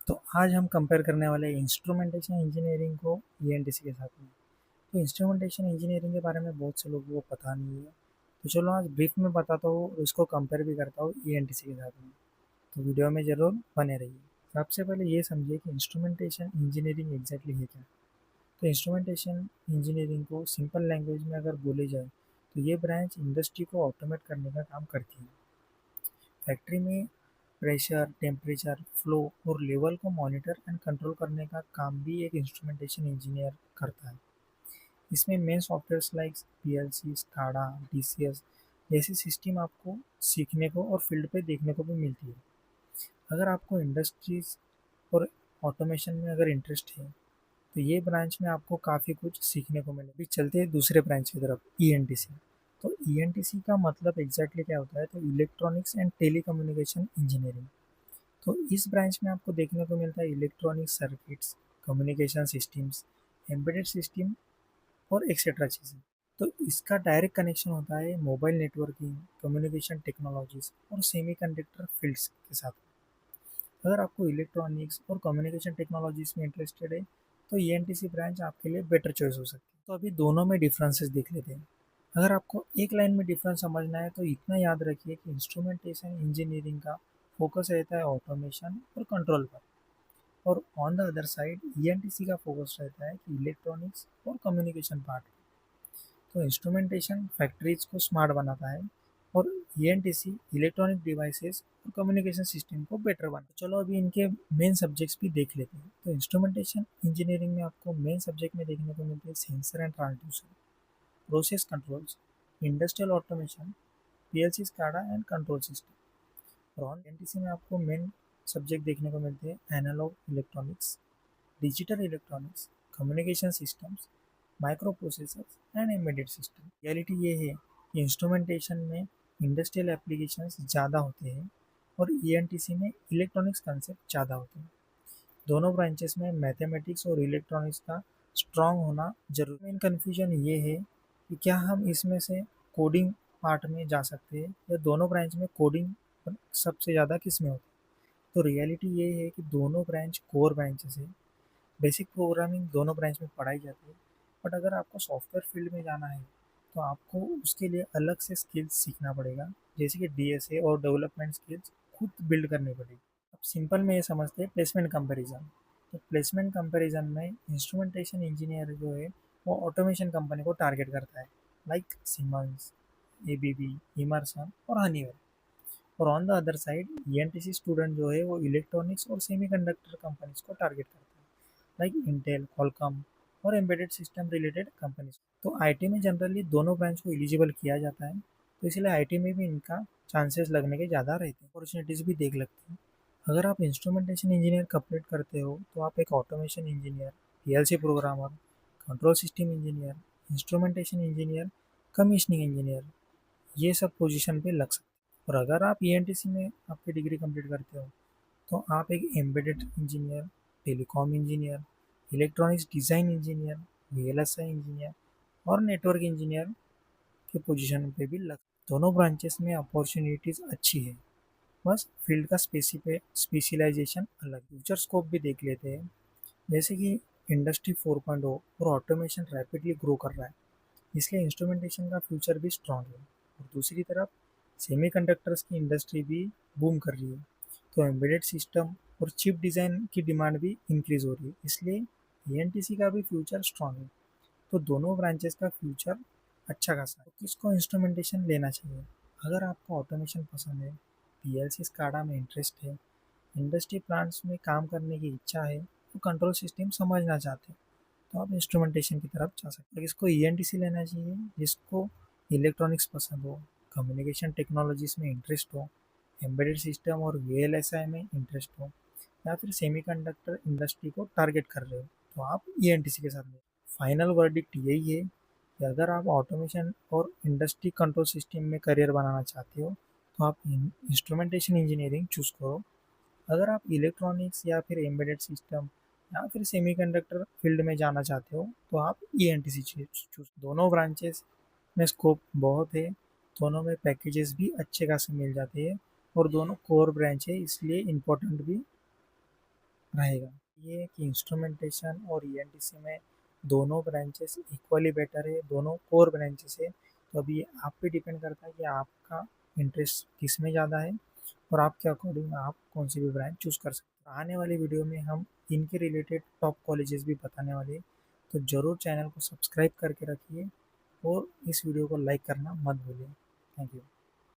तो आज हम कंपेयर करने वाले हैं इंस्ट्रूमेंटेशन इंजीनियरिंग को ईएनटीसी के साथ में। तो इंस्ट्रूमेंटेशन इंजीनियरिंग के बारे में बहुत से लोगों को पता नहीं है। तो चलो आज ब्रीफ में बताता हूँ और इसको कंपेयर भी करता हूँ ईएनटीसी के साथ में। तो वीडियो में ज़रूर बने रहिए। सबसे पहले ये समझिए कि इंस्ट्रूमेंटेशन इंजीनियरिंग एग्जैक्टली है क्या। तो इंस्ट्रूमेंटेशन इंजीनियरिंग को सिंपल लैंग्वेज में अगर बोले जाए तो ये ब्रांच इंडस्ट्री को ऑटोमेट करने का काम करती है। फैक्ट्री में प्रेशर, टेम्परेचर, फ्लो और लेवल को मॉनिटर एंड कंट्रोल करने का काम भी एक इंस्ट्रूमेंटेशन इंजीनियर करता है। इसमें main softwares like PLC, SCADA, DCS जैसी सिस्टम आपको सीखने को और फील्ड पे देखने को भी मिलती है। अगर आपको इंडस्ट्रीज और ऑटोमेशन में अगर इंटरेस्ट है तो ये ब्रांच में आपको काफ़ी कुछ सीखने को मिले। अभी चलते हैं दूसरे ब्रांच की तरफ, ईएनटीसी। तो ईएनटीसी का मतलब एग्जैक्टली क्या होता है, तो इलेक्ट्रॉनिक्स एंड टेलीकम्युनिकेशन इंजीनियरिंग। तो इस ब्रांच में आपको देखने को मिलता है electronic circuits, communication systems, embedded system और एक्सेट्रा चीज़ें। तो इसका डायरेक्ट कनेक्शन होता है मोबाइल नेटवर्किंग, कम्युनिकेशन टेक्नोलॉजीज और सेमीकंडक्टर फील्ड्स के साथ। अगर आपको इलेक्ट्रॉनिक्स और कम्युनिकेशन टेक्नोलॉजीज में इंटरेस्टेड है तो ईएनटीसी ब्रांच आपके लिए बेटर चॉइस हो सकती है। तो अभी दोनों में डिफरेंसेस देख लेते हैं। अगर आपको एक लाइन में डिफरेंस समझना है तो इतना याद रखिए कि इंस्ट्रूमेंटेशन इंजीनियरिंग का फोकस रहता है ऑटोमेशन और कंट्रोल पर, और on the other side ENTC का फोकस रहता है कि इलेक्ट्रॉनिक्स और कम्युनिकेशन पार्ट। तो इंस्ट्रूमेंटेशन फैक्ट्रीज को स्मार्ट बनाता है और ईएनटीसी इलेक्ट्रॉनिक डिवाइसेस और कम्युनिकेशन सिस्टम को बेटर बनाता है। चलो अभी इनके मेन सब्जेक्ट्स भी देख लेते हैं। तो इंस्ट्रूमेंटेशन इंजीनियरिंग में आपको मेन सब्जेक्ट में देखने को मिलते हैं sensor and transducer, process controls, industrial automation, PLC, SCADA and control system. और एनटीसी में आपको मेन सब्जेक्ट देखने को मिलते हैं analog electronics, digital electronics, communication systems, microprocessors and embedded system. Reality ये है कि इंस्ट्रूमेंटेशन में इंडस्ट्रियल एप्लीकेशंस ज़्यादा होते हैं और ईएनटीसी में इलेक्ट्रॉनिक्स कंसेप्ट ज़्यादा होते हैं। दोनों ब्रांचेस में मैथमेटिक्स और इलेक्ट्रॉनिक्स का स्ट्रांग होना जरूरी। मेन कन्फ्यूजन ये है कि क्या हम इसमें से कोडिंग पार्ट में जा सकते हैं या दोनों ब्रांच में कोडिंग सबसे ज़्यादा किस में होती है। तो रियलिटी ये है कि दोनों ब्रांच कोर ब्रांचेस है। बेसिक प्रोग्रामिंग दोनों ब्रांच में पढ़ाई जाती है। बट अगर आपको सॉफ्टवेयर फील्ड में जाना है तो आपको उसके लिए अलग से स्किल्स सीखना पड़ेगा, जैसे कि डीएसए और डेवलपमेंट स्किल्स खुद बिल्ड करनी पड़ेगी। अब सिंपल में ये समझते हैं प्लेसमेंट कंपैरिजन। तो प्लेसमेंट कंपैरिजन में इंस्ट्रूमेंटेशन इंजीनियर जो है वो ऑटोमेशन कंपनी को टारगेट करता है, लाइक सिमंस, एबीबी, इमर्सन और हनीवेल। और on the other side ENTC student जो है वो इलेक्ट्रॉनिक्स और सेमीकंडक्टर कंपनीज को टारगेट करता है, लाइक इंटेल, क्वालकॉम और एम्बेडेड सिस्टम रिलेटेड कंपनीज। तो आईटी में जनरली दोनों ब्रांच को एलिजिबल किया जाता है, तो इसलिए आईटी में भी इनका चांसेस लगने के ज़्यादा रहते हैं। अपॉर्चुनिटीज़ भी देख लगते हैं। अगर आप इंस्ट्रूमेंटेशन इंजीनियर कंप्लीट करते हो तो आप एक automation engineer, PLC programmer, control system engineer, instrumentation engineer, commissioning engineer, ये सब पोजीशन पे लग सकते हैं। और अगर आप ईएनटीसी में आपकी डिग्री कंप्लीट करते हो तो आप एक embedded engineer, telecom engineer, electronics design engineer, VLSI engineer और नेटवर्क इंजीनियर के पोजीशन पे भी लग। दोनों ब्रांचेस में अपॉर्चुनिटीज़ अच्छी है, बस फील्ड का स्पेशलाइजेशन अलग। फ्यूचर स्कोप भी देख लेते हैं, जैसे कि इंडस्ट्री 4.0 और ऑटोमेशन रैपिडली ग्रो कर रहा है, इसलिए इंस्ट्रूमेंटेशन का फ्यूचर भी स्ट्रांग है। और दूसरी तरफ सेमीकंडक्टर्स की इंडस्ट्री भी बूम कर रही है, तो एम्बेडेड सिस्टम और चिप डिज़ाइन की डिमांड भी इंक्रीज हो रही है, इसलिए ईएनटीसी का भी फ्यूचर स्ट्रांग है। तो दोनों ब्रांचेस का फ्यूचर अच्छा खासा है। तो किसको इंस्ट्रूमेंटेशन लेना चाहिए? अगर आपको ऑटोमेशन पसंद है, पीएलसी स्काडा में इंटरेस्ट है, इंडस्ट्री प्लांट्स में काम करने की इच्छा है, तो कंट्रोल सिस्टम समझना चाहते हैं, तो आप इंस्ट्रूमेंटेशन की तरफ जा सकते हैं। इसको ईएनटीसी लेना चाहिए जिसको इलेक्ट्रॉनिक्स पसंद हो, कम्युनिकेशन टेक्नोलॉजीज में इंटरेस्ट हो, एम्बेडेड सिस्टम और वीएलएसआई में इंटरेस्ट हो, या फिर सेमीकंडक्टर इंडस्ट्री को टारगेट कर रहे हो, तो आप ईएनटीसी के साथ में। फाइनल वर्डिक्ट यही है कि अगर आप ऑटोमेशन और इंडस्ट्री कंट्रोल सिस्टम में करियर बनाना चाहते हो तो आप इंस्ट्रूमेंटेशन इंजीनियरिंग चूज़ करो। अगर आप इलेक्ट्रॉनिक्स या फिर एम्बेडेड सिस्टम या फिर सेमीकंडक्टर फील्ड में जाना चाहते हो तो आप ईएनटीसी चूज। दोनों ब्रांचेस में स्कोप बहुत है, दोनों में पैकेजेस भी अच्छे खासे मिल जाते हैं और दोनों कोर ब्रांच है, इसलिए इम्पोर्टेंट भी रहेगा। ये है कि इंस्ट्रूमेंटेशन और ईएनटीसी में दोनों ब्रांचेस इक्वली बेटर है, दोनों कोर ब्रांचेस है। तो अभी आप पे डिपेंड करता है कि आपका इंटरेस्ट किस में ज़्यादा है और आपके अकॉर्डिंग आप कौन सी भी ब्रांच चूज़ कर सकते हैं। आने वाली वीडियो में हम इनके रिलेटेड टॉप कॉलेजेस भी बताने वाले हैं, तो ज़रूर चैनल को सब्सक्राइब करके रखिए और इस वीडियो को लाइक करना मत भूलिए। Thank you.